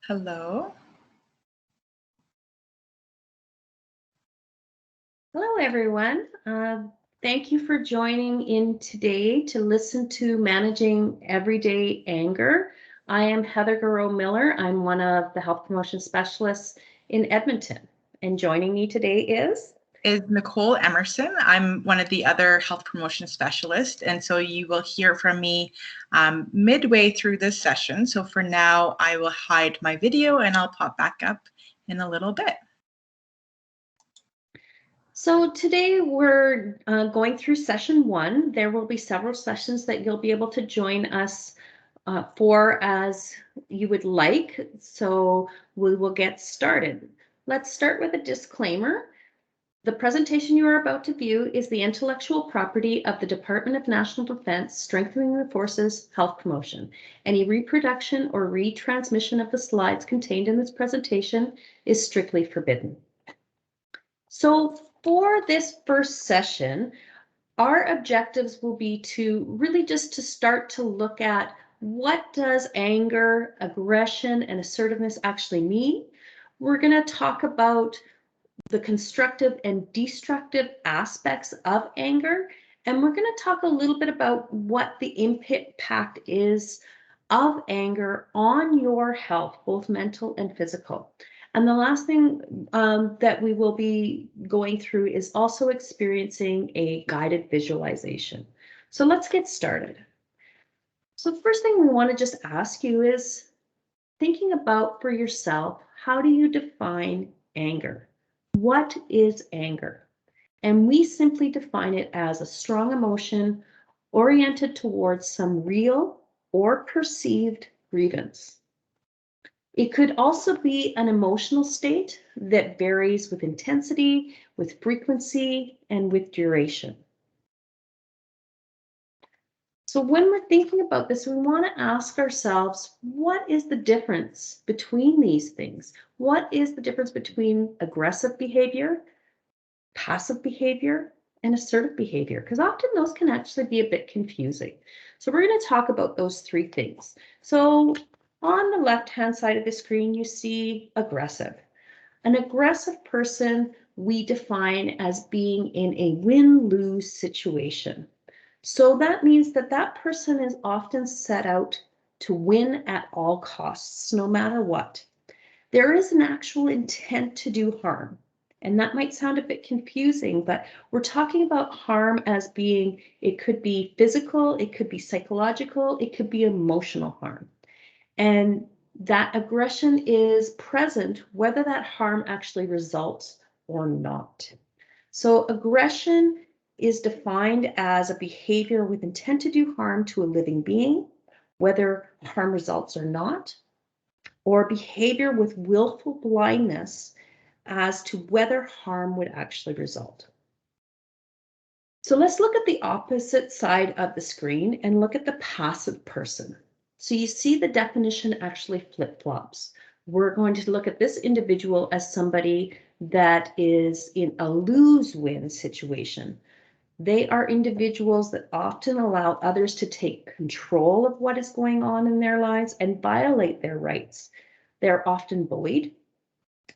Hello. Hello, everyone. Thank you for joining in today to listen to Managing Everyday Anger. I am Heather Garreau-Miller. I'm one of the health promotion specialists in Edmonton. And joining me today is Nicole Emerson. I'm one of the other health promotion specialists, and so you will hear from me midway through this session. So for now, I will hide my video and I'll pop back up in a little bit. So today we're going through session 1. There will be several sessions that you'll be able to join us for as you would like. So we will get started. Let's start with a disclaimer. The presentation you are about to view is the intellectual property of the Department of National Defense, Strengthening the Forces Health Promotion. Any reproduction or retransmission of the slides contained in this presentation is strictly forbidden. So for this first session, our objectives will be to really just to start to look at what does anger, aggression, and assertiveness actually mean. We're going to talk about the constructive and destructive aspects of anger. And we're going to talk a little bit about what the impact is of anger on your health, both mental and physical. And the last thing that we will be going through is also experiencing a guided visualization. So let's get started. So the first thing we want to just ask you is thinking about for yourself, how do you define anger? What is anger? And we simply define it as a strong emotion oriented towards some real or perceived grievance. It could also be an emotional state that varies with intensity, with frequency, and with duration. So when we're thinking about this, we want to ask ourselves, what is the difference between these things? What is the difference between aggressive behavior, passive behavior, and assertive behavior? Because often those can actually be a bit confusing. So we're going to talk about those three things. So on the left-hand side of the screen, you see aggressive. An aggressive person we define as being in a win-lose situation. So that means that that person is often set out to win at all costs, no matter what. There is an actual intent to do harm. And that might sound a bit confusing, but we're talking about harm as being, it could be physical, it could be psychological, it could be emotional harm. And that aggression is present whether that harm actually results or not. So aggression is defined as a behavior with intent to do harm to a living being, whether harm results or not, or behavior with willful blindness as to whether harm would actually result. So let's look at the opposite side of the screen and look at the passive person. So you see the definition actually flip-flops. We're going to look at this individual as somebody that is in a lose-win situation. They are individuals that often allow others to take control of what is going on in their lives and violate their rights. They're often bullied,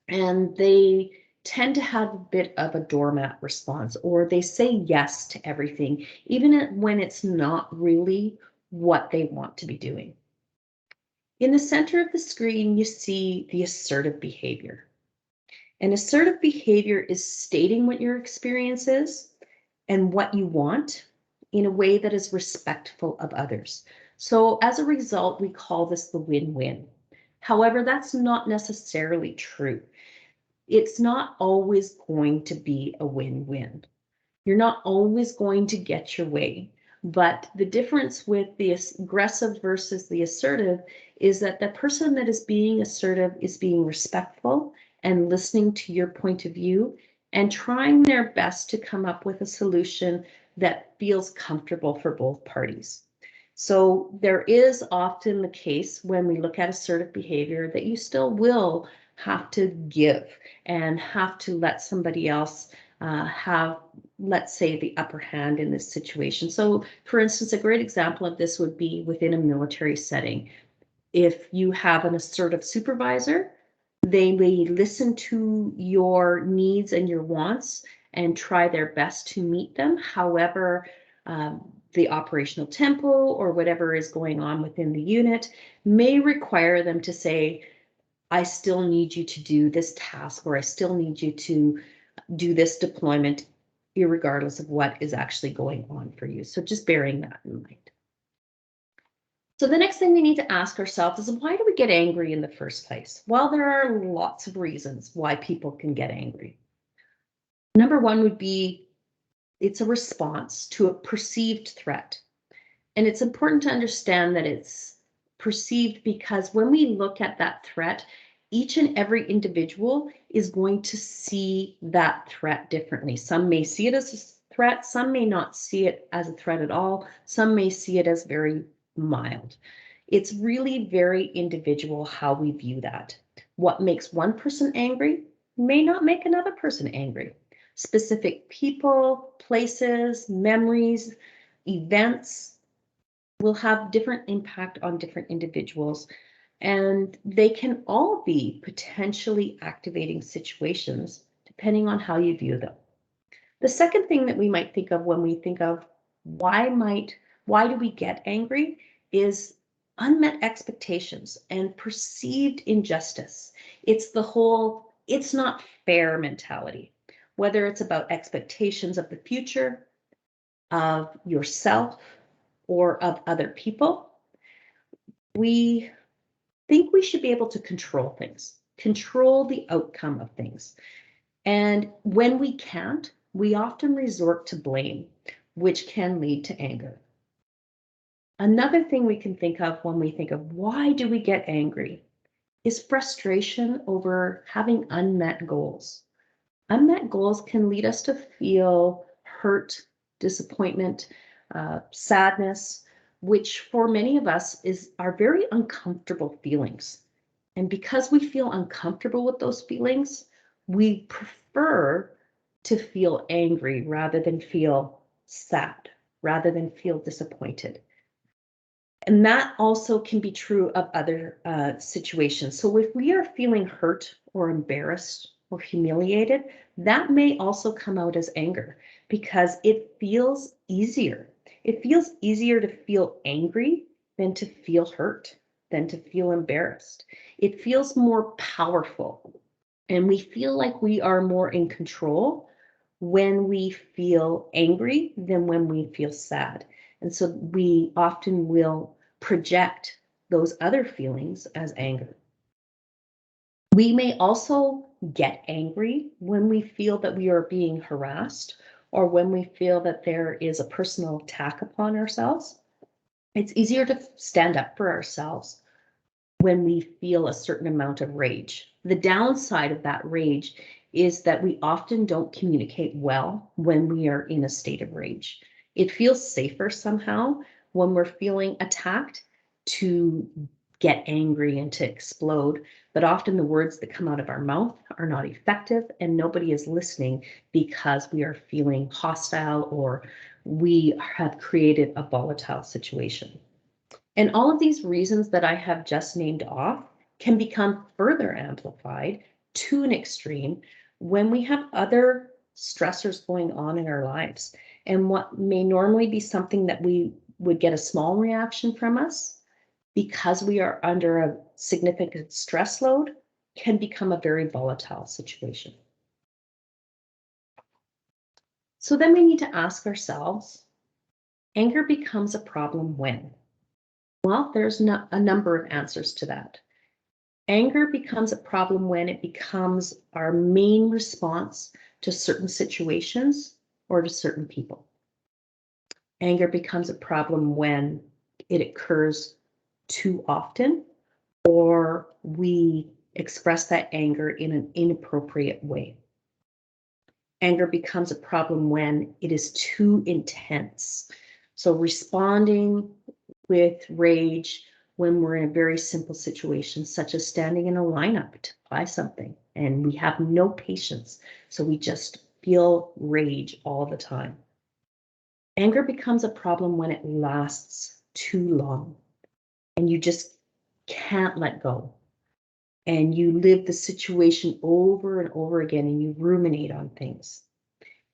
and they tend to have a bit of a doormat response, or they say yes to everything, even when it's not really what they want to be doing. In the center of the screen, you see the assertive behavior. And assertive behavior is stating what your experience is and what you want in a way that is respectful of others. So as a result, we call this the win-win. However, that's not necessarily true. It's not always going to be a win-win. You're not always going to get your way. But the difference with the aggressive versus the assertive is that the person that is being assertive is being respectful and listening to your point of view and trying their best to come up with a solution that feels comfortable for both parties. So there is often the case when we look at assertive behavior that you still will have to give and have to let somebody else have, let's say, the upper hand in this situation. So for instance, a great example of this would be within a military setting. If you have an assertive supervisor, they may listen to your needs and your wants and try their best to meet them. However, the operational tempo or whatever is going on within the unit may require them to say, I still need you to do this task, or I still need you to do this deployment, irregardless of what is actually going on for you. So just bearing that in mind. So the next thing we need to ask ourselves is, why do we get angry in the first place? Well, there are lots of reasons why people can get angry. Number one would be it's a response to a perceived threat. And it's important to understand that it's perceived because when we look at that threat, each and every individual is going to see that threat differently. Some may see it as a threat, some may not see it as a threat at all, some may see it as very mild. It's really very individual how we view that. What makes one person angry may not make another person angry. Specific people, places, memories, events will have different impact on different individuals, and they can all be potentially activating situations depending on how you view them. The second thing that we might think of when we think of why do we get angry is unmet expectations and perceived injustice. It's the whole it's not fair mentality, whether it's about expectations of the future, of yourself, or of other people. We think we should be able to control things, control the outcome of things. And when we can't, we often resort to blame, which can lead to anger. Another thing we can think of when we think of why do we get angry is frustration over having unmet goals. Unmet goals can lead us to feel hurt, disappointment, sadness, which for many of us are very uncomfortable feelings. And because we feel uncomfortable with those feelings, we prefer to feel angry rather than feel sad, rather than feel disappointed. And that also can be true of other situations. So if we are feeling hurt or embarrassed or humiliated, that may also come out as anger because it feels easier. It feels easier to feel angry than to feel hurt, than to feel embarrassed. It feels more powerful, and we feel like we are more in control when we feel angry than when we feel sad. And so we often will project those other feelings as anger. We may also get angry when we feel that we are being harassed or when we feel that there is a personal attack upon ourselves. It's easier to stand up for ourselves when we feel a certain amount of rage. The downside of that rage is that we often don't communicate well when we are in a state of rage. It feels safer somehow when we're feeling attacked to get angry and to explode, but often the words that come out of our mouth are not effective and nobody is listening because we are feeling hostile or we have created a volatile situation. And all of these reasons that I have just named off can become further amplified to an extreme when we have other stressors going on in our lives. And what may normally be something that we would get a small reaction from us, because we are under a significant stress load, can become a very volatile situation. So then we need to ask ourselves, anger becomes a problem when? Well, there's a number of answers to that. Anger becomes a problem when it becomes our main response to certain situations or to certain people. Anger becomes a problem when it occurs too often or we express that anger in an inappropriate way. Anger becomes a problem when it is too intense. So responding with rage when we're in a very simple situation, such as standing in a lineup to buy something and we have no patience. So we just feel rage all the time. Anger becomes a problem when it lasts too long and you just can't let go. And you live the situation over and over again and you ruminate on things.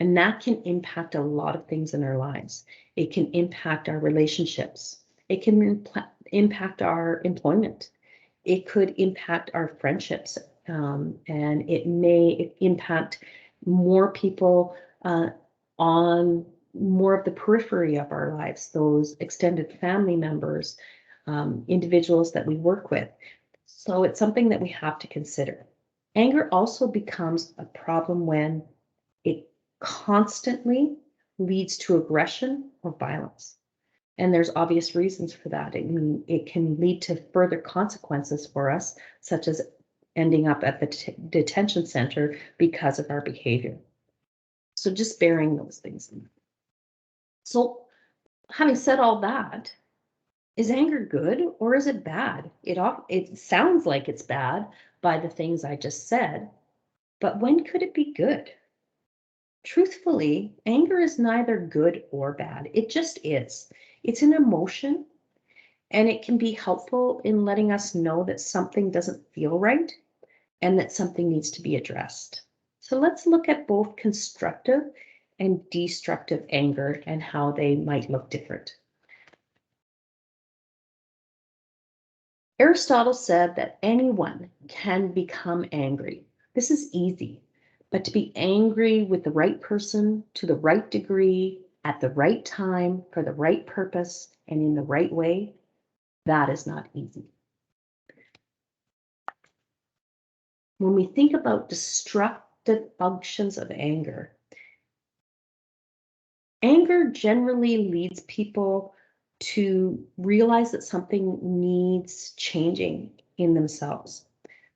And that can impact a lot of things in our lives. It can impact our relationships. It can impact our employment. It could impact our friendships. And it may impact more people on more of the periphery of our lives, those extended family members, individuals that we work with. So it's something that we have to consider. Anger also becomes a problem when it constantly leads to aggression or violence. And there's obvious reasons for that. It can lead to further consequences for us, such as ending up at the detention center because of our behavior. So just bearing those things in mind. So having said all that, is anger good or is it bad? It sounds like it's bad by the things I just said, but when could it be good? Truthfully, anger is neither good or bad. It just is. It's an emotion, and it can be helpful in letting us know that something doesn't feel right and that something needs to be addressed. So let's look at both constructive and destructive anger and how they might look different. Aristotle said that anyone can become angry. This is easy, but to be angry with the right person, to the right degree, at the right time, for the right purpose, and in the right way, that is not easy. When we think about destructive functions of anger, anger generally leads people to realize that something needs changing in themselves.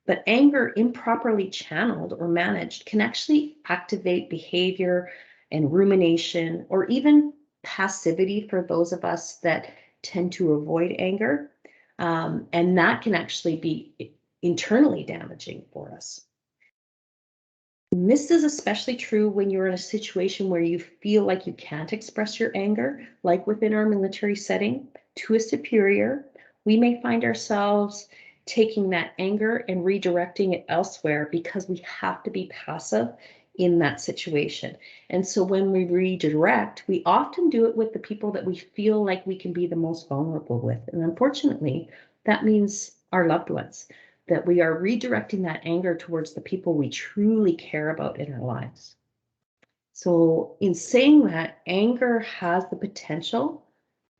But anger, improperly channeled or managed, can actually activate behavior and rumination, or even passivity for those of us that tend to avoid anger. And that can actually be internally damaging for us. And this is especially true when you're in a situation where you feel like you can't express your anger, like within our military setting, to a superior. We may find ourselves taking that anger and redirecting it elsewhere because we have to be passive in that situation. And so when we redirect, we often do it with the people that we feel like we can be the most vulnerable with. And unfortunately, that means our loved ones, that we are redirecting that anger towards the people we truly care about in our lives. So in saying that, anger has the potential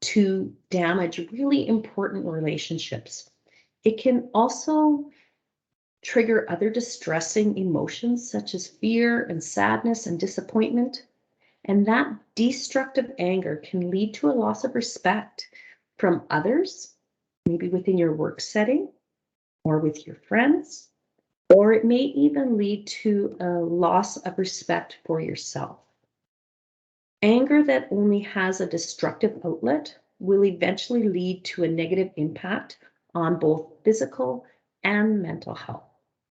to damage really important relationships. It can also trigger other distressing emotions such as fear and sadness and disappointment. And that destructive anger can lead to a loss of respect from others, maybe within your work setting or with your friends, or it may even lead to a loss of respect for yourself. Anger that only has a destructive outlet will eventually lead to a negative impact on both physical and mental health.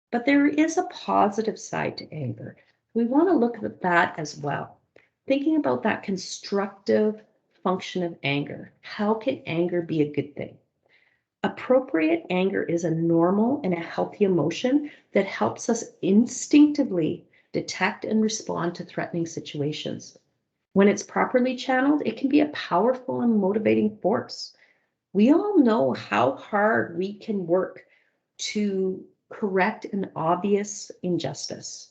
But there is a positive side to anger. We want to look at that as well. Thinking about that constructive function of anger. How can anger be a good thing? Appropriate anger is a normal and a healthy emotion that helps us instinctively detect and respond to threatening situations. When it's properly channeled, it can be a powerful and motivating force. We all know how hard we can work to correct an obvious injustice.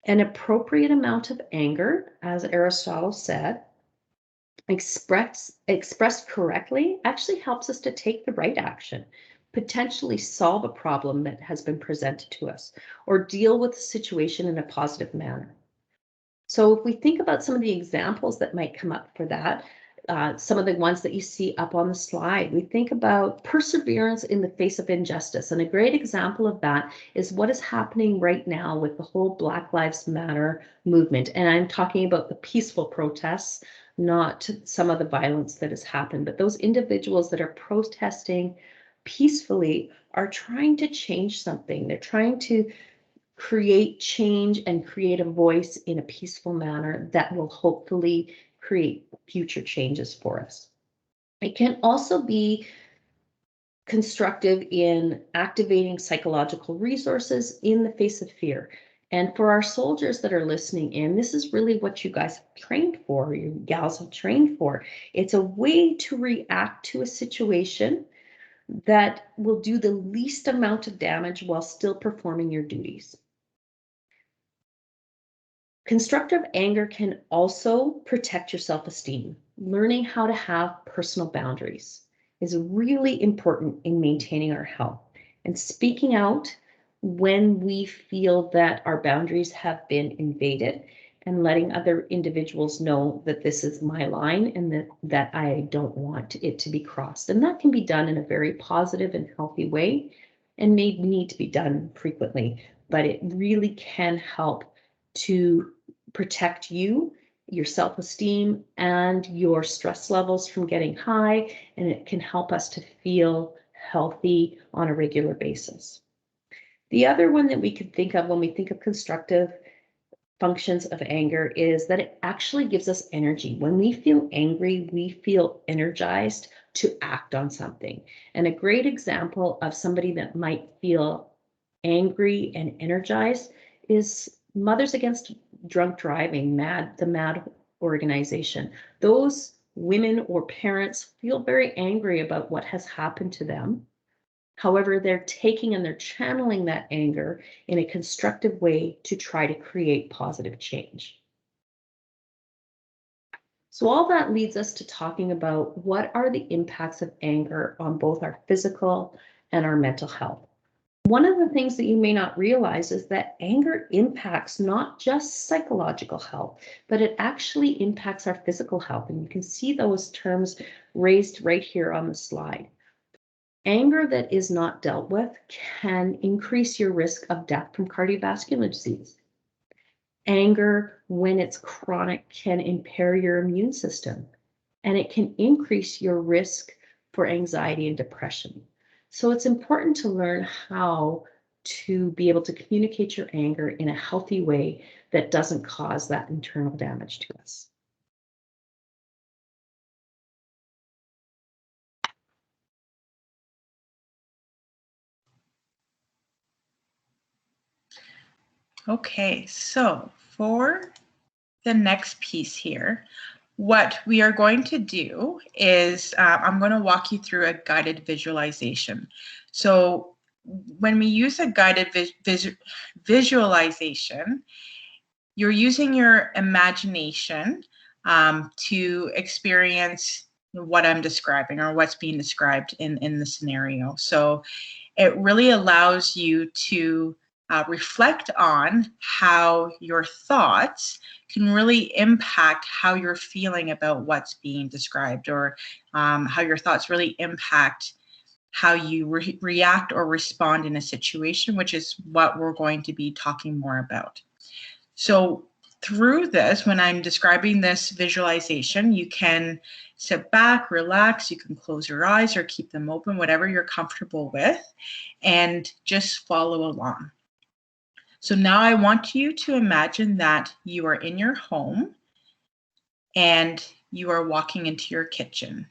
An appropriate amount of anger, as Aristotle said, expressed correctly, actually helps us to take the right action, potentially solve a problem that has been presented to us, or deal with the situation in a positive manner. So if we think about some of the examples that might come up for that, some of the ones that you see up on the slide, we think about perseverance in the face of injustice. And a great example of that is what is happening right now with the whole Black Lives Matter movement. And I'm talking about the peaceful protests, not some of the violence that has happened, but those individuals that are protesting peacefully are trying to change something. They're trying to create change and create a voice in a peaceful manner that will hopefully create future changes for us. It can also be constructive in activating psychological resources in the face of fear. And for our soldiers that are listening in, this is really what you guys have trained for, you gals have trained for. It's a way to react to a situation that will do the least amount of damage while still performing your duties. Constructive anger can also protect your self-esteem. Learning how to have personal boundaries is really important in maintaining our health. And speaking out when we feel that our boundaries have been invaded and letting other individuals know that this is my line and that I don't want it to be crossed. And that can be done in a very positive and healthy way and may need to be done frequently, but it really can help to protect you, your self-esteem, and your stress levels from getting high, and it can help us to feel healthy on a regular basis. The other one that we could think of when we think of constructive functions of anger is that it actually gives us energy. When we feel angry, we feel energized to act on something. And a great example of somebody that might feel angry and energized is Mothers Against Drunk Driving, the MAD organization. Those women or parents feel very angry about what has happened to them. However, they're taking and they're channeling that anger in a constructive way to try to create positive change. So all that leads us to talking about what are the impacts of anger on both our physical and our mental health. One of the things that you may not realize is that anger impacts not just psychological health, but it actually impacts our physical health. And you can see those terms raised right here on the slide. Anger that is not dealt with can increase your risk of death from cardiovascular disease. Anger, when it's chronic, can impair your immune system, and it can increase your risk for anxiety and depression. So it's important to learn how to be able to communicate your anger in a healthy way that doesn't cause that internal damage to us. Okay, so for the next piece here, what we are going to do is I'm going to walk you through a guided visualization. So when we use a guided visualization, you're using your imagination to experience what I'm describing or what's being described in the scenario. So it really allows you to reflect on how your thoughts can really impact how you're feeling about what's being described, or how your thoughts really impact how you react or respond in a situation, which is what we're going to be talking more about. So through this, when I'm describing this visualization, you can sit back, relax, you can close your eyes or keep them open, whatever you're comfortable with, and just follow along. So now I want you to imagine that you are in your home and you are walking into your kitchen.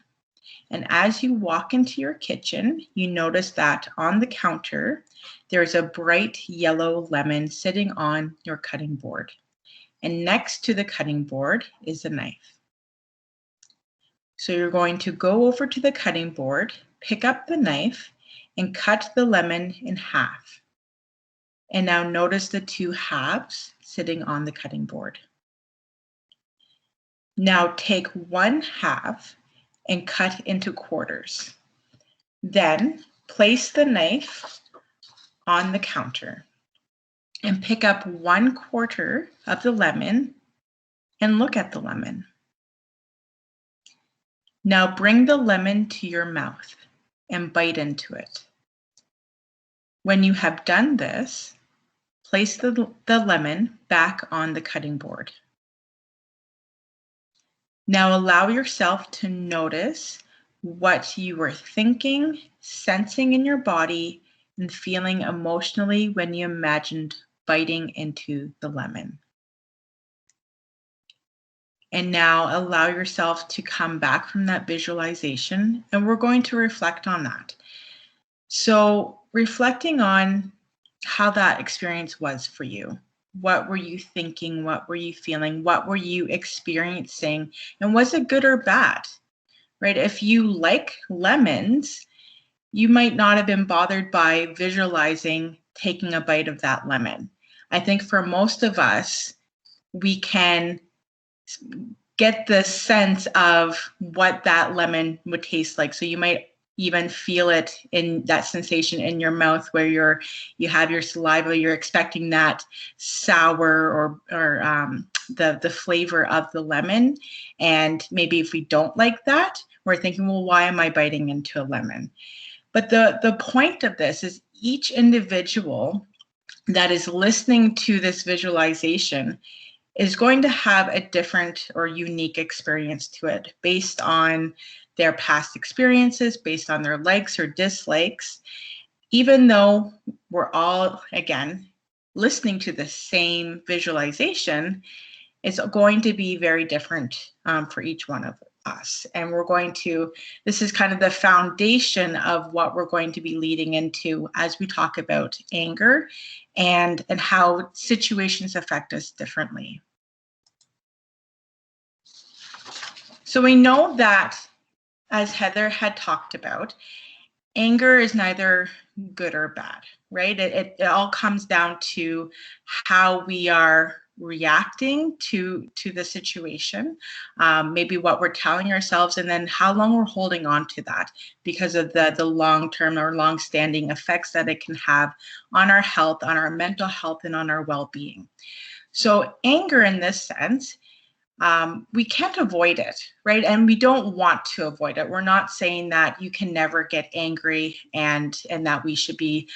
And as you walk into your kitchen, you notice that on the counter, there's a bright yellow lemon sitting on your cutting board. And next to the cutting board is a knife. So you're going to go over to the cutting board, pick up the knife, and cut the lemon in half. And now notice the two halves sitting on the cutting board. Now take one half and cut into quarters. Then place the knife on the counter and pick up 1/4 of the lemon and look at the lemon. Now bring the lemon to your mouth and bite into it. When you have done this, place the lemon back on the cutting board. Now allow yourself to notice what you were thinking, sensing in your body, and feeling emotionally when you imagined biting into the lemon. And now allow yourself to come back from that visualization, and we're going to reflect on that. So reflecting on how that experience was for you. What were you thinking? What were you feeling? What were you experiencing? And was it good or bad? Right? If you like lemons, you might not have been bothered by visualizing taking a bite of that lemon. I think for most of us, we can get the sense of what that lemon would taste like. So you might even feel it in that sensation in your mouth where you have your saliva, you're expecting that sour or the flavor of the lemon. And maybe if we don't like that, we're thinking, well, why am I biting into a lemon? But the point of this is each individual that is listening to this visualization is going to have a different or unique experience to it based on their past experiences, based on their likes or dislikes, even though we're all, again, listening to the same visualization, it's going to be very different for each one of us. And we're going to, this is kind of the foundation of what we're going to be leading into as we talk about anger and how situations affect us differently. So we know that, as Heather had talked about, anger is neither good or bad, right? It all comes down to how we are reacting to the situation, maybe what we're telling ourselves, and then how long we're holding on to that because of the long-term or long-standing effects that it can have on our health, on our mental health, and on our well-being. So anger in this sense, we can't avoid it, right? And we don't want to avoid it. We're not saying that you can never get angry and that we should be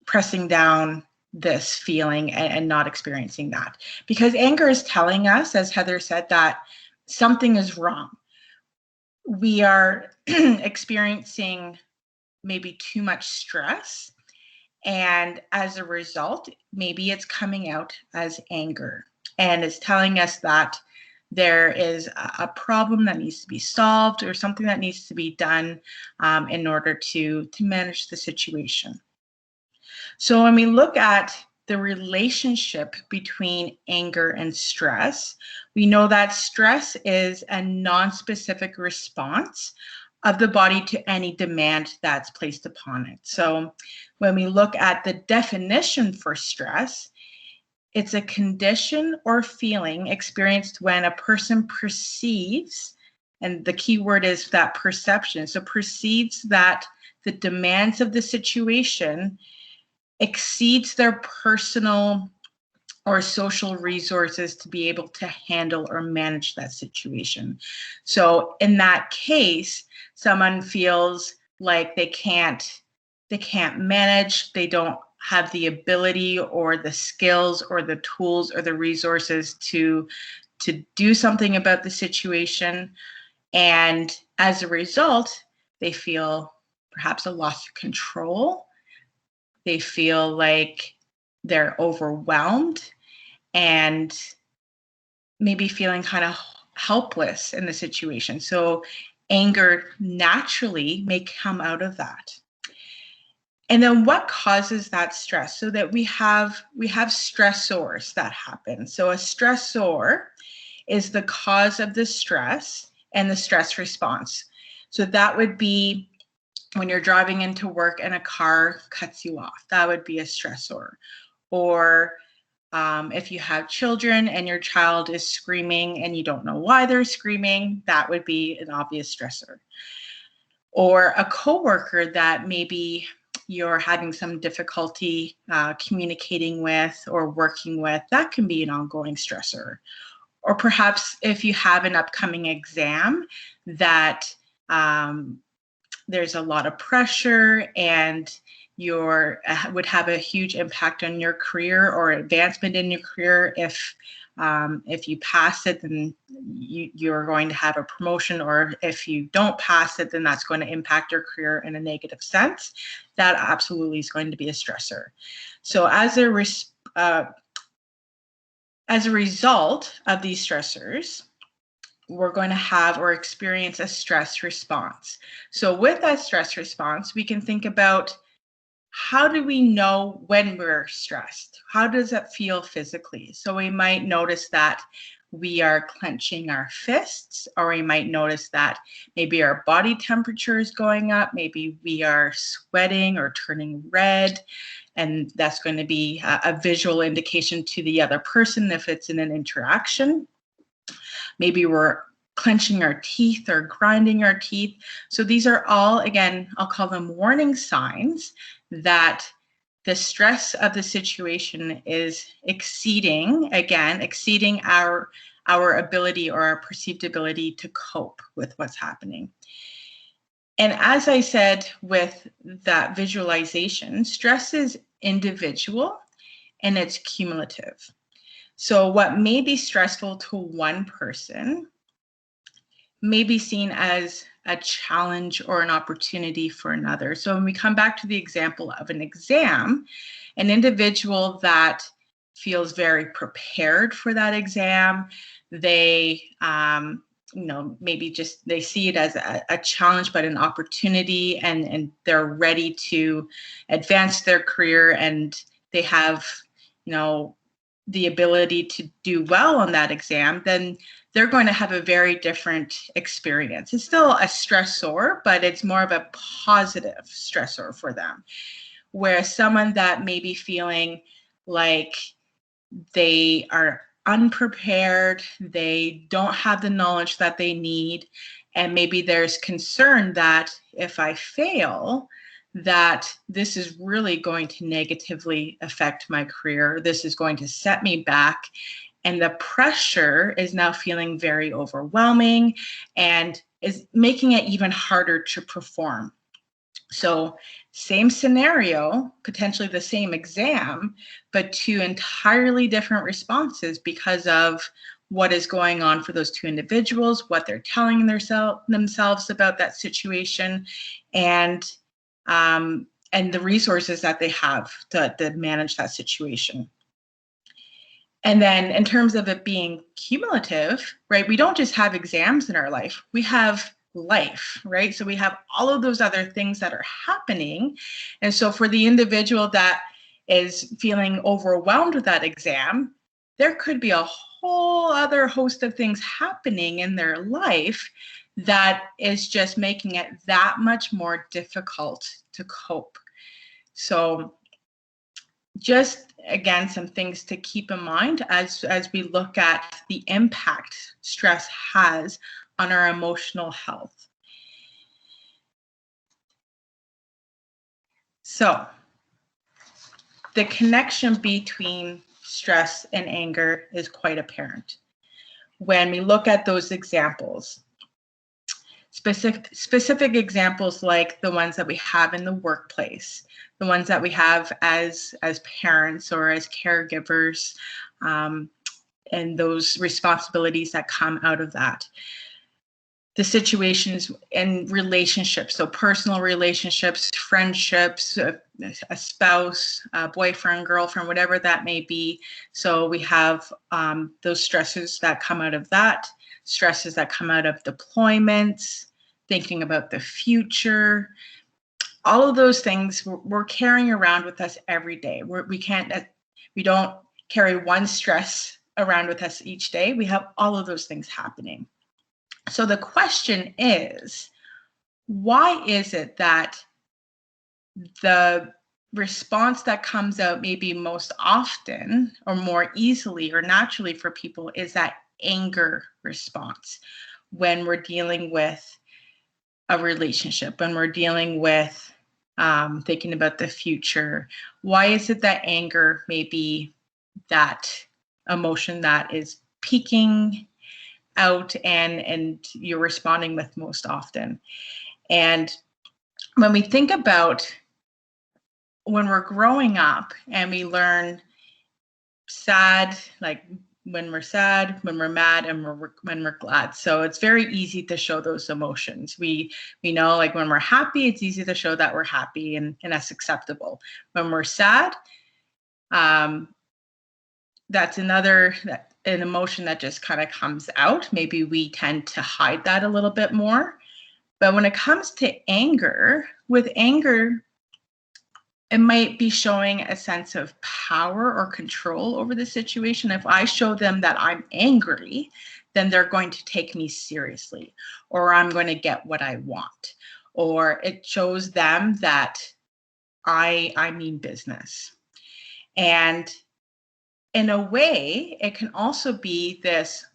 pressing down this feeling and not experiencing that. Because anger is telling us, as Heather said, that something is wrong. We are experiencing maybe too much stress. And as a result, maybe it's coming out as anger. And it's telling us that there is a problem that needs to be solved or something that needs to be done in order to manage the situation. So when we look at the relationship between anger and stress, we know that stress is a non-specific response of the body to any demand that's placed upon it. So when we look at the definition for stress, it's a condition or feeling experienced when a person perceives, and the key word is that perception, so perceives that the demands of the situation exceeds their personal or social resources to be able to handle or manage that situation. So in that case, someone feels like they can't manage, they don't have the ability or the skills or the tools or the resources to do something about the situation. And as a result, they feel perhaps a loss of control. They feel like they're overwhelmed and maybe feeling kind of helpless in the situation. So anger naturally may come out of that. And then what causes that stress? So that we have stressors that happen. So a stressor is the cause of the stress and the stress response. So that would be when you're driving into work and a car cuts you off. That would be a stressor. Or if you have children and your child is screaming and you don't know why they're screaming, that would be an obvious stressor. Or a coworker that maybe you're having some difficulty communicating with or working with, that can be an ongoing stressor. Or perhaps if you have an upcoming exam that there's a lot of pressure and would have a huge impact on your career or advancement in your career. If you pass it, then you're going to have a promotion, or if you don't pass it, then that's going to impact your career in a negative sense. That absolutely is going to be a stressor. So as a result of these stressors, we're going to have or experience a stress response. So with that stress response, we can think about, how do we know when we're stressed? How does it feel physically? So we might notice that we are clenching our fists, or we might notice that maybe our body temperature is going up, maybe we are sweating or turning red, and that's going to be a visual indication to the other person if it's in an interaction. Maybe we're clenching our teeth or grinding our teeth. So these are all, again, I'll call them warning signs that the stress of the situation is exceeding our ability or our perceived ability to cope with what's happening. And as I said with that visualization, stress is individual and it's cumulative. So what may be stressful to one person may be seen as a challenge or an opportunity for another. So when we come back to the example of an exam, an individual that feels very prepared for that exam, they maybe just they see it as a challenge but an opportunity, and they're ready to advance their career, and they have the ability to do well on that exam, then they're going to have a very different experience. It's still a stressor, but it's more of a positive stressor for them. Whereas someone that may be feeling like they are unprepared, they don't have the knowledge that they need, and maybe there's concern that if I fail, that this is really going to negatively affect my career. This is going to set me back. And the pressure is now feeling very overwhelming and is making it even harder to perform. So same scenario, potentially the same exam, but two entirely different responses because of what is going on for those two individuals, what they're telling themselves about that situation, and the resources that they have to manage that situation. And then in terms of it being cumulative, right, we don't just have exams in our life, we have life, right? So we have all of those other things that are happening. And so for the individual that is feeling overwhelmed with that exam, there could be a whole other host of things happening in their life that is just making it that much more difficult to cope. So just again, some things to keep in mind as we look at the impact stress has on our emotional health. So the connection between stress and anger is quite apparent. When we look at those examples, specific examples like the ones that we have in the workplace, the ones that we have as parents or as caregivers, and those responsibilities that come out of that. The situations and relationships, so personal relationships, friendships, a spouse, a boyfriend, girlfriend, whatever that may be. So we have those stresses that come out of that, stresses that come out of deployments, thinking about the future. All of those things we're carrying around with us every day. We don't carry one stress around with us each day. We have all of those things happening. So the question is, why is it that the response that comes out maybe most often or more easily or naturally for people is that anger response when we're dealing with a relationship, when we're dealing with thinking about the future? Why is it that anger may be that emotion that is peaking out and you're responding with most often? And when we think about when we're growing up and we learn sad, like when we're sad, when we're mad, and when we're glad. So it's very easy to show those emotions. We know, like when we're happy, it's easy to show that we're happy and that's acceptable. When we're sad, that's another, an emotion that just kind of comes out. Maybe we tend to hide that a little bit more. But when it comes to anger, with anger, it might be showing a sense of power or control over the situation. If I show them that I'm angry, then they're going to take me seriously, or I'm going to get what I want, or it shows them that I mean business. And in a way, it can also be this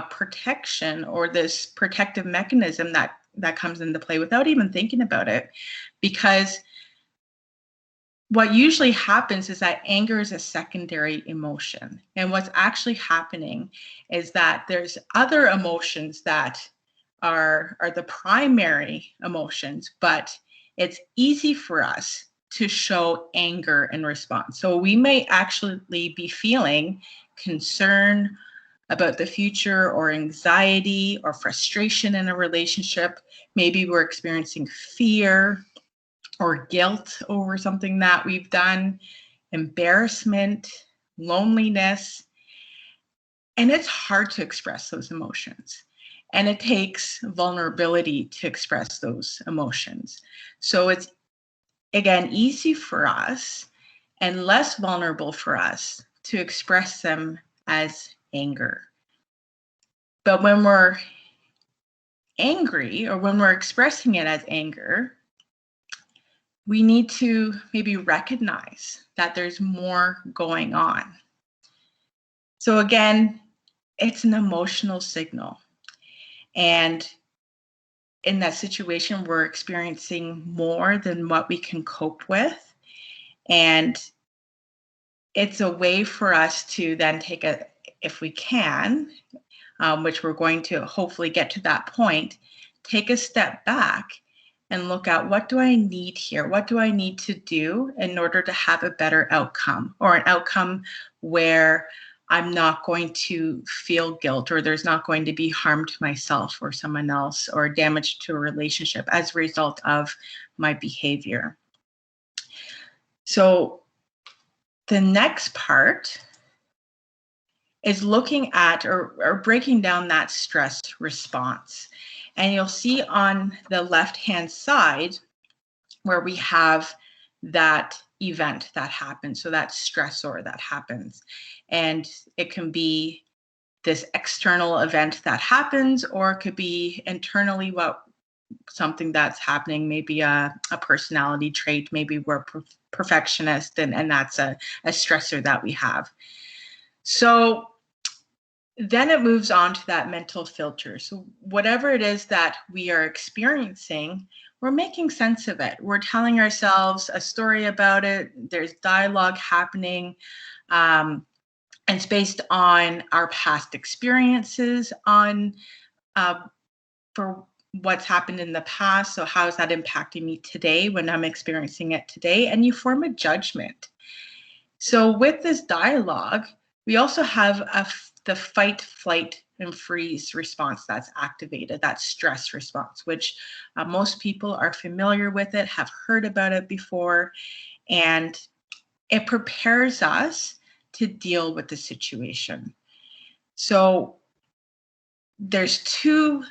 protection or this protective mechanism that comes into play without even thinking about it, because what usually happens is that anger is a secondary emotion. And what's actually happening is that there's other emotions that are the primary emotions, but it's easy for us to show anger in response. So we may actually be feeling concern about the future, or anxiety or frustration in a relationship. Maybe we're experiencing fear or guilt over something that we've done, embarrassment, loneliness. And it's hard to express those emotions. And it takes vulnerability to express those emotions. So it's, again, easy for us and less vulnerable for us to express them as anger. But when we're angry, or when we're expressing it as anger, we need to maybe recognize that there's more going on. So again, it's an emotional signal. And in that situation, we're experiencing more than what we can cope with. And it's a way for us to then take if we can, which we're going to hopefully get to that point, take a step back and look at, what do I need here? What do I need to do in order to have a better outcome, or an outcome where I'm not going to feel guilt, or there's not going to be harm to myself or someone else, or damage to a relationship as a result of my behavior. So the next part is looking at or breaking down that stress response. And you'll see on the left-hand side where we have that event that happens, so that stressor that happens. And it can be this external event that happens, or it could be internally something that's happening, maybe a personality trait, maybe we're perfectionist, and that's a stressor that we have. So then it moves on to that mental filter. So whatever it is that we are experiencing, we're making sense of it. We're telling ourselves a story about it. There's dialogue happening. And it's based on our past experiences for what's happened in the past. So how is that impacting me today when I'm experiencing it today? And you form a judgment. So with this dialogue, we also have the fight, flight, and freeze response that's activated, that stress response, which most people are familiar with it, have heard about it before, and it prepares us to deal with the situation. So there's two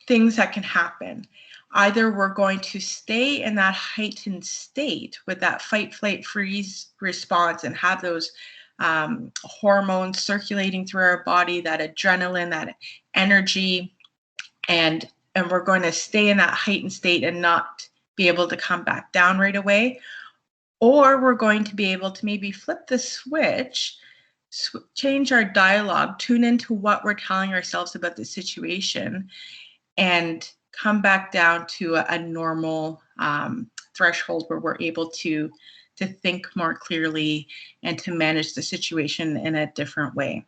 things that can happen. Either we're going to stay in that heightened state with that fight, flight, freeze response and have those hormones circulating through our body, that adrenaline, that energy, and we're going to stay in that heightened state and not be able to come back down right away. Or we're going to be able to maybe flip the switch, change our dialogue, tune into what we're telling ourselves about the situation, and come back down to a normal threshold where we're able to think more clearly and to manage the situation in a different way.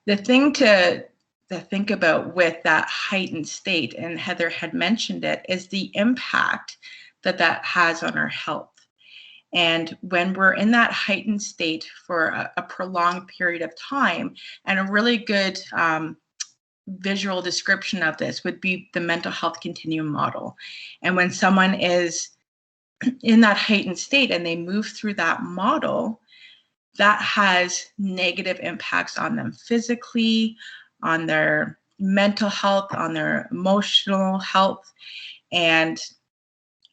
The thing to think about with that heightened state, and Heather had mentioned it, is the impact that has on our health. And when we're in that heightened state for a prolonged period of time, and a really good visual description of this would be the mental health continuum model. And when someone is in that heightened state and they move through that model, that has negative impacts on them physically, on their mental health, on their emotional health. And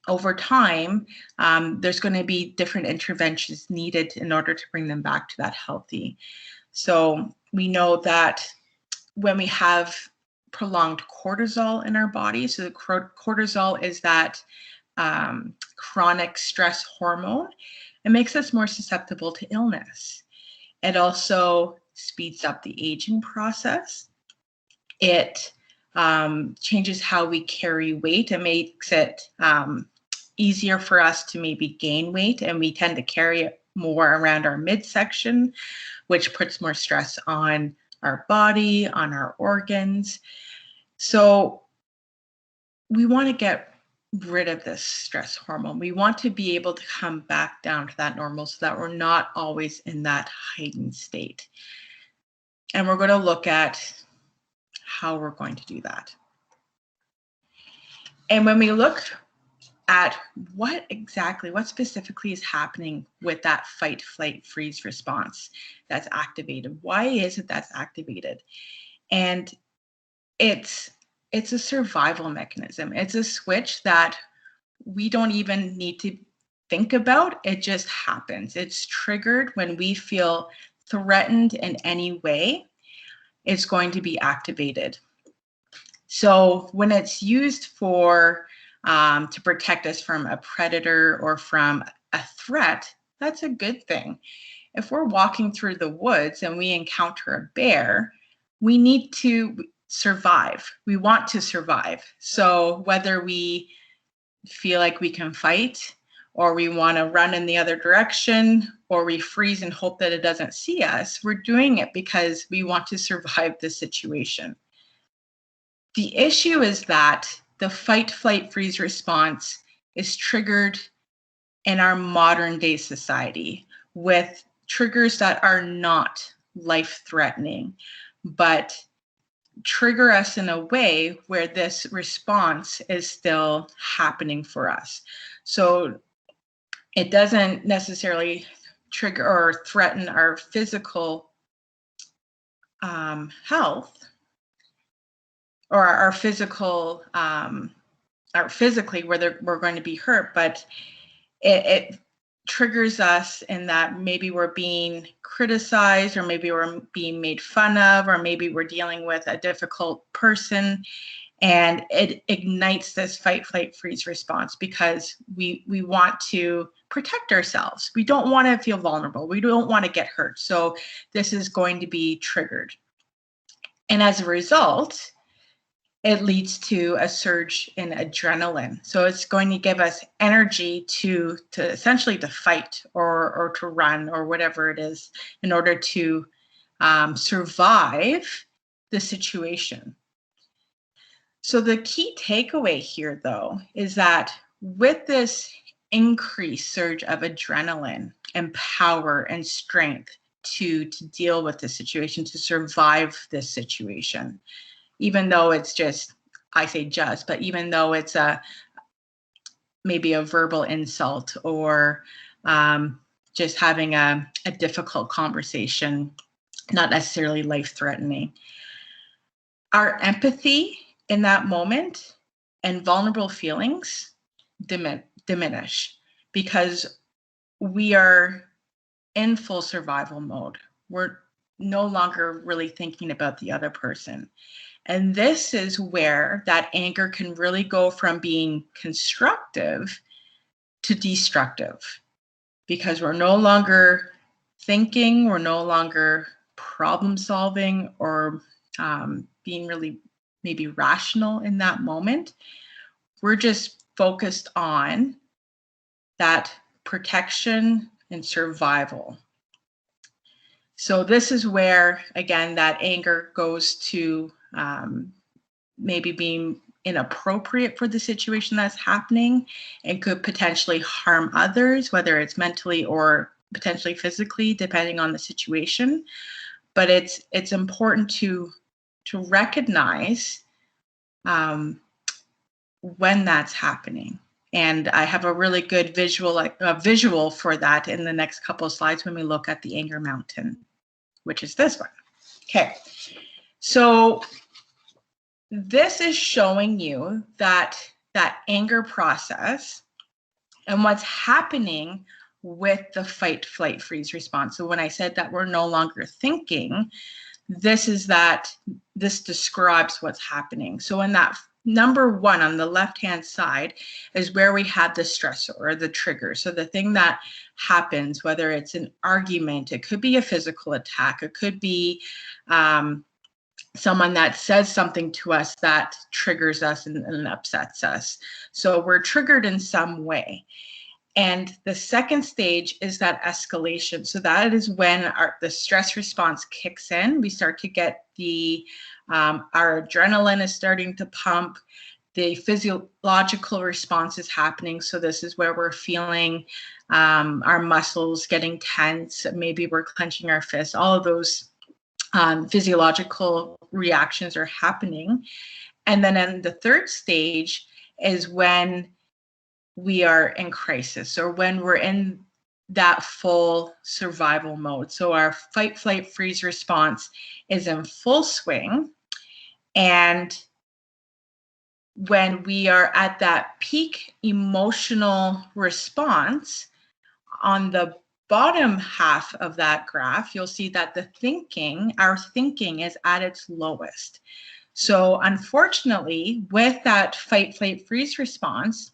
over time, there's going to be different interventions needed in order to bring them back to that healthy. So we know that when we have prolonged cortisol in our body, so the cortisol is that chronic stress hormone, it makes us more susceptible to illness. It also speeds up the aging process. It changes how we carry weight. It makes it easier for us to maybe gain weight, and we tend to carry it more around our midsection, which puts more stress on our body, on our organs. So we want to get rid of this stress hormone. We want to be able to come back down to that normal so that we're not always in that heightened state. And we're going to look at how we're going to do that. And when we look at what specifically is happening with that fight, flight, freeze response that's activated, why is it that's activated? And it's a survival mechanism. It's a switch that we don't even need to think about. It just happens. It's triggered when we feel threatened in any way. It's going to be activated. So when it's used for to protect us from a predator or from a threat, that's a good thing. If we're walking through the woods and we encounter a bear, we need to survive. We want to survive. So whether we feel like we can fight, or we want to run in the other direction, or we freeze and hope that it doesn't see us, we're doing it because we want to survive the situation. The issue is that the fight, flight, freeze response is triggered in our modern day society with triggers that are not life-threatening, but trigger us in a way where this response is still happening for us. So it doesn't necessarily trigger or threaten our physical health, or our physical, or physically where we're going to be hurt, but it triggers us in that maybe we're being criticized, or maybe we're being made fun of, or maybe we're dealing with a difficult person, and it ignites this fight, flight, freeze response because we want to protect ourselves. We don't want to feel vulnerable. We don't want to get hurt. So this is going to be triggered. And as a result, it leads to a surge in adrenaline. So it's going to give us energy to essentially to fight or to run or whatever it is in order to survive the situation. So the key takeaway here, though, is that with this increased surge of adrenaline and power and strength to deal with the situation, to survive this situation, even though it's just, I say just, but even though it's maybe a verbal insult, or just having a difficult conversation, not necessarily life-threatening. Our empathy in that moment and vulnerable feelings diminish because we are in full survival mode. We're no longer really thinking about the other person. And this is where that anger can really go from being constructive to destructive, because we're no longer thinking, we're no longer problem solving, or being really maybe rational in that moment. We're just focused on that protection and survival. So this is where, again, that anger goes to maybe being inappropriate for the situation that's happening and could potentially harm others, whether it's mentally or potentially physically, depending on the situation. But it's important to recognize when that's happening. And I have a really good visual for that in the next couple of slides when we look at the anger mountain, which is this one. Okay, so this is showing you that anger process and what's happening with the fight, flight, freeze response. So when I said that we're no longer thinking, this describes what's happening. So in that number one on the left-hand side is where we have the stressor or the trigger. So the thing that happens, whether it's an argument, it could be a physical attack, it could be someone that says something to us that triggers us and upsets us. So we're triggered in some way. And the second stage is that escalation. So that is when the stress response kicks in. We start to get our adrenaline is starting to pump. The physiological response is happening. So this is where we're feeling our muscles getting tense. Maybe we're clenching our fists. All of those physiological reactions are happening. And then in the third stage is when we are in crisis, or when we're in that full survival mode. So our fight, flight, freeze response is in full swing. And when we are at that peak emotional response, on the bottom half of that graph, you'll see that our thinking is at its lowest. So unfortunately, with that fight, flight, freeze response,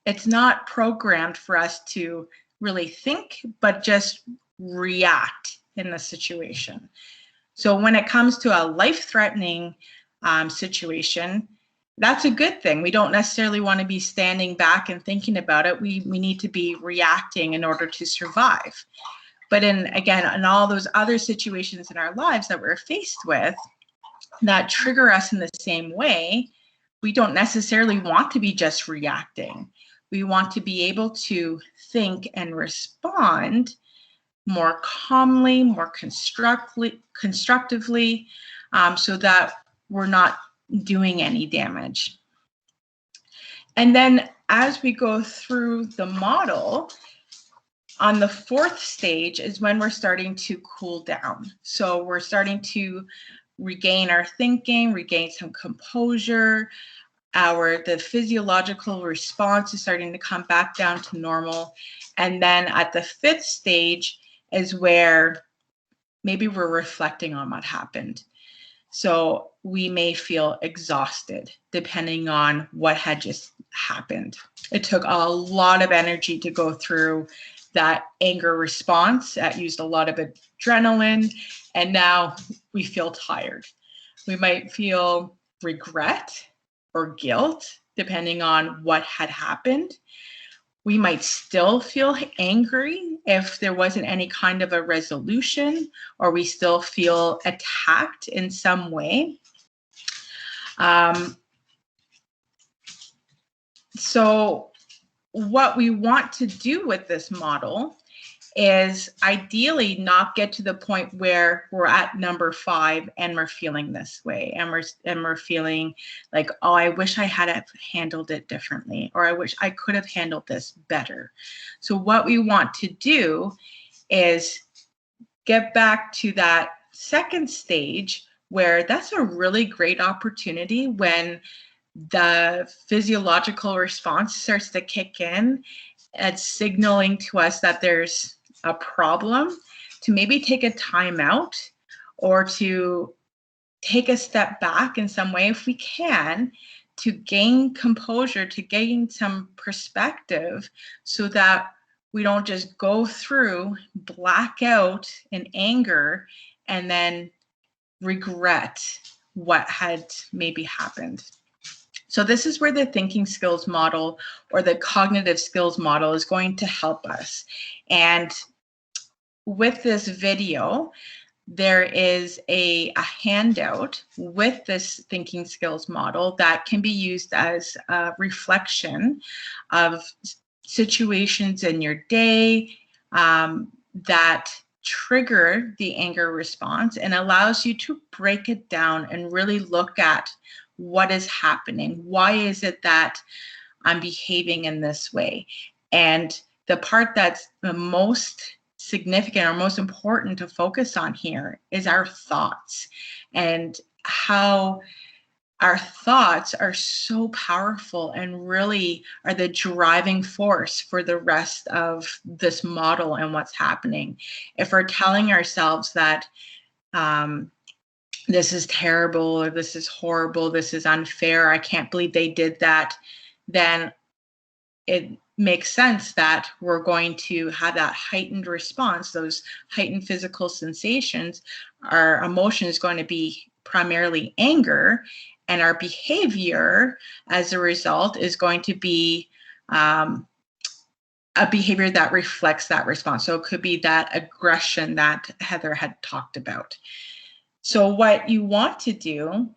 it's not programmed for us to really think, but just react in the situation. So when it comes to a life-threatening situation, that's a good thing. We don't necessarily want to be standing back and thinking about it. We need to be reacting in order to survive. But in all those other situations in our lives that we're faced with that trigger us in the same way, we don't necessarily want to be just reacting. We want to be able to think and respond more calmly, more constructively, so that we're not doing any damage. And then as we go through the model, on the fourth stage is when we're starting to cool down. So we're starting to regain our thinking, regain some composure. The physiological response is starting to come back down to normal. And then at the fifth stage is where maybe we're reflecting on what happened. So we may feel exhausted depending on what had just happened. It took a lot of energy to go through that anger response. That used a lot of adrenaline, and now we feel tired. We might feel regret or guilt, depending on what had happened. We might still feel angry if there wasn't any kind of a resolution, or we still feel attacked in some way. So what we want to do with this model is ideally not get to the point where we're at number 5 and we're feeling this way, and we're feeling like, oh, I wish I had handled it differently, or I wish I could have handled this better. So what we want to do is get back to that second stage, where that's a really great opportunity when the physiological response starts to kick in. It's signaling to us that there's a problem, to maybe take a time out, or to take a step back in some way if we can, to gain composure, to gain some perspective, so that we don't just go through, black out in anger, and then regret what had maybe happened. So this is where the thinking skills model, or the cognitive skills model, is going to help us. And with this video, there is a handout with this thinking skills model that can be used as a reflection of situations in your day that trigger the anger response, and allows you to break it down and really look at what is happening. Why is it that I'm behaving in this way. And the part that's the most significant or most important to focus on here is our thoughts, and how our thoughts are so powerful and really are the driving force for the rest of this model and what's happening. If we're telling ourselves that this is terrible, or this is horrible, this is unfair, I can't believe they did that, then it makes sense that we're going to have that heightened response, those heightened physical sensations. Our emotion is going to be primarily anger, and our behavior as a result is going to be a behavior that reflects that response. So it could be that aggression that Heather had talked about. So what you want to do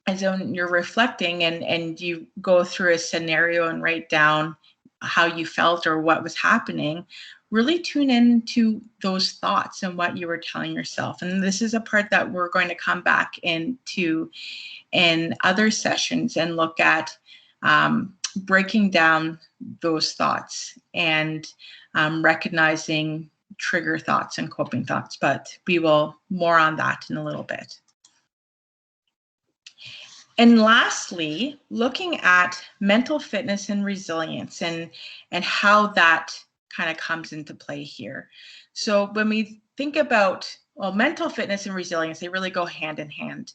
is, when you're reflecting and you go through a scenario and write down how you felt or what was happening, really tune into those thoughts and what you were telling yourself. And this is a part that we're going to come back into in other sessions and look at breaking down those thoughts and recognizing trigger thoughts and coping thoughts, but we will more on that in a little bit. And lastly, looking at mental fitness and resilience and how that kind of comes into play here. So when we think about, well, mental fitness and resilience, they really go hand in hand.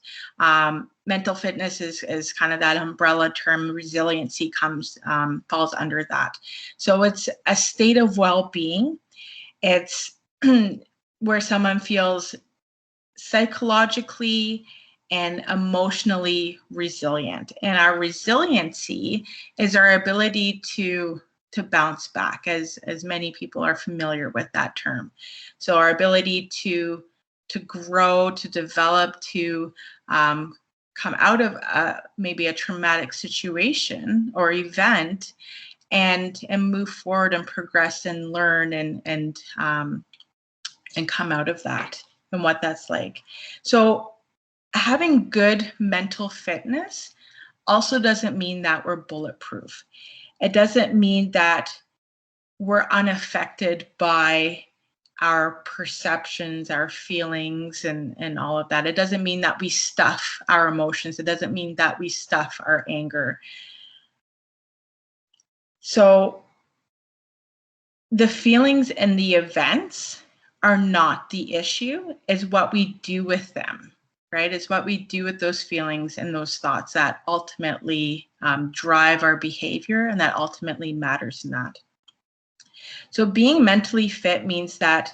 Mental fitness is kind of that umbrella term. Resiliency falls under that. So it's a state of well-being. It's where someone feels psychologically and emotionally resilient. And our resiliency is our ability to bounce back, as many people are familiar with that term. So our ability to grow, to develop, to come out of maybe a traumatic situation or event, and move forward and progress and learn and come out of that, and what that's like. So having good mental fitness also doesn't mean that we're bulletproof. It doesn't mean that we're unaffected by our perceptions, our feelings, and all of that. It doesn't mean that we stuff our emotions. It doesn't mean that we stuff our anger. So the feelings and the events are not the issue, it's what we do with them, right? It's what we do with those feelings and those thoughts that ultimately drive our behavior, and that ultimately matters in that. So being mentally fit means that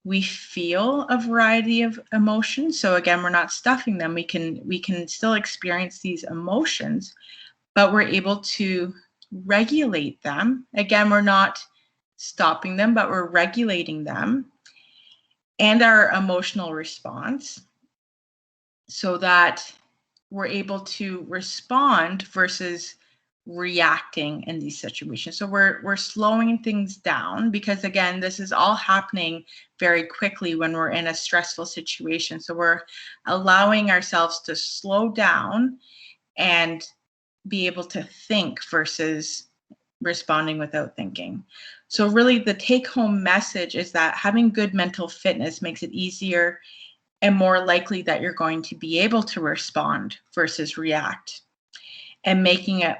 we feel a variety of emotions. So again, we're not stuffing them. We can still experience these emotions, but we're able to regulate them. Again, we're not stopping them, but we're regulating them and our emotional response, so that we're able to respond versus reacting in these situations. So we're slowing things down, because again, this is all happening very quickly when we're in a stressful situation. So we're allowing ourselves to slow down and be able to think versus responding without thinking. So really the take-home message is that having good mental fitness makes it easier and more likely that you're going to be able to respond versus react, and making it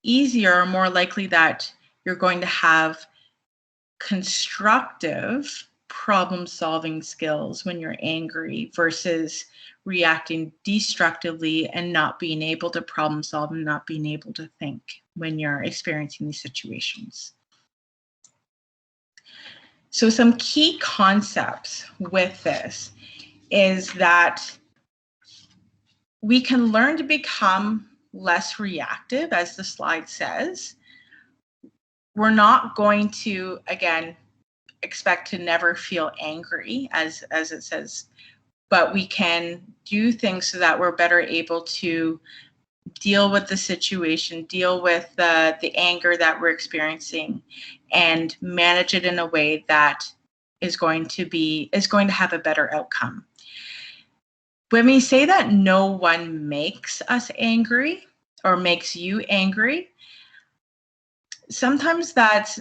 easier or more likely that you're going to have constructive problem-solving skills when you're angry versus reacting destructively and not being able to problem solve and not being able to think when you're experiencing these situations. So some key concepts with this is that we can learn to become less reactive, as the slide says. We're not going to, again, expect to never feel angry, as it says, but we can do things so that we're better able to deal with the situation, deal with the anger that we're experiencing, and manage it in a way that is going to have a better outcome. When we say that no one makes us angry or makes you angry, sometimes that's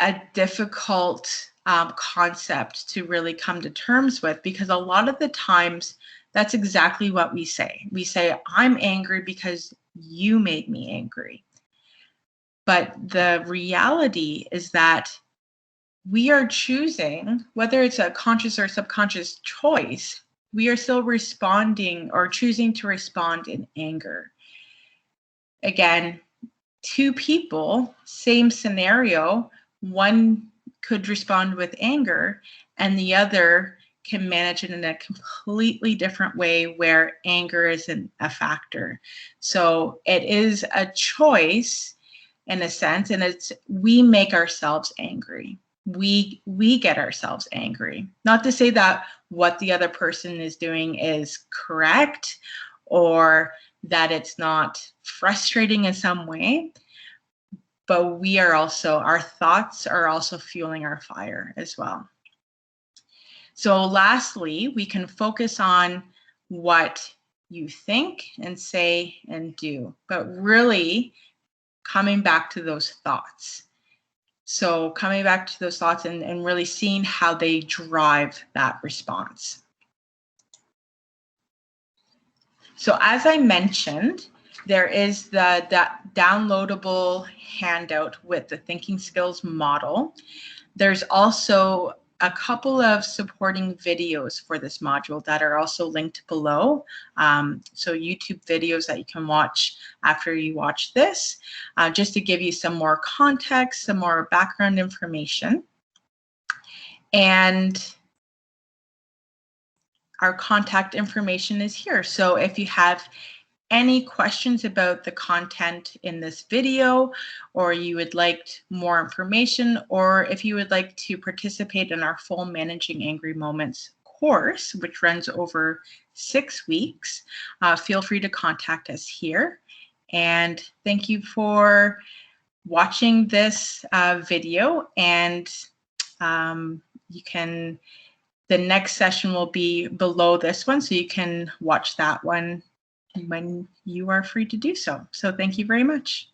a difficult concept to really come to terms with, because a lot of the times that's exactly what we say. We say, I'm angry because you made me angry. But the reality is that we are choosing, whether it's a conscious or subconscious choice, we are still responding or choosing to respond in anger. Again, two people, same scenario, one could respond with anger and the other can manage it in a completely different way where anger isn't a factor. So it is a choice in a sense, and it's we make ourselves angry. We get ourselves angry. Not to say that what the other person is doing is correct or that it's not frustrating in some way, but we are also, our thoughts are also fueling our fire as well. So lastly, we can focus on what you think and say and do, but really coming back to those thoughts. So coming back to those thoughts and really seeing how they drive that response. So as I mentioned, there is the downloadable handout with the thinking skills model. There's also a couple of supporting videos for this module that are also linked below. So YouTube videos that you can watch after you watch this, just to give you some more context, some more background information. And our contact information is here. So if you have any questions about the content in this video, or you would like more information, or if you would like to participate in our full Managing Angry Moments course, which runs over 6 weeks, feel free to contact us here. And thank you for watching this video. And you can, the next session will be below this one, so you can watch that one when you are free to do so. So thank you very much.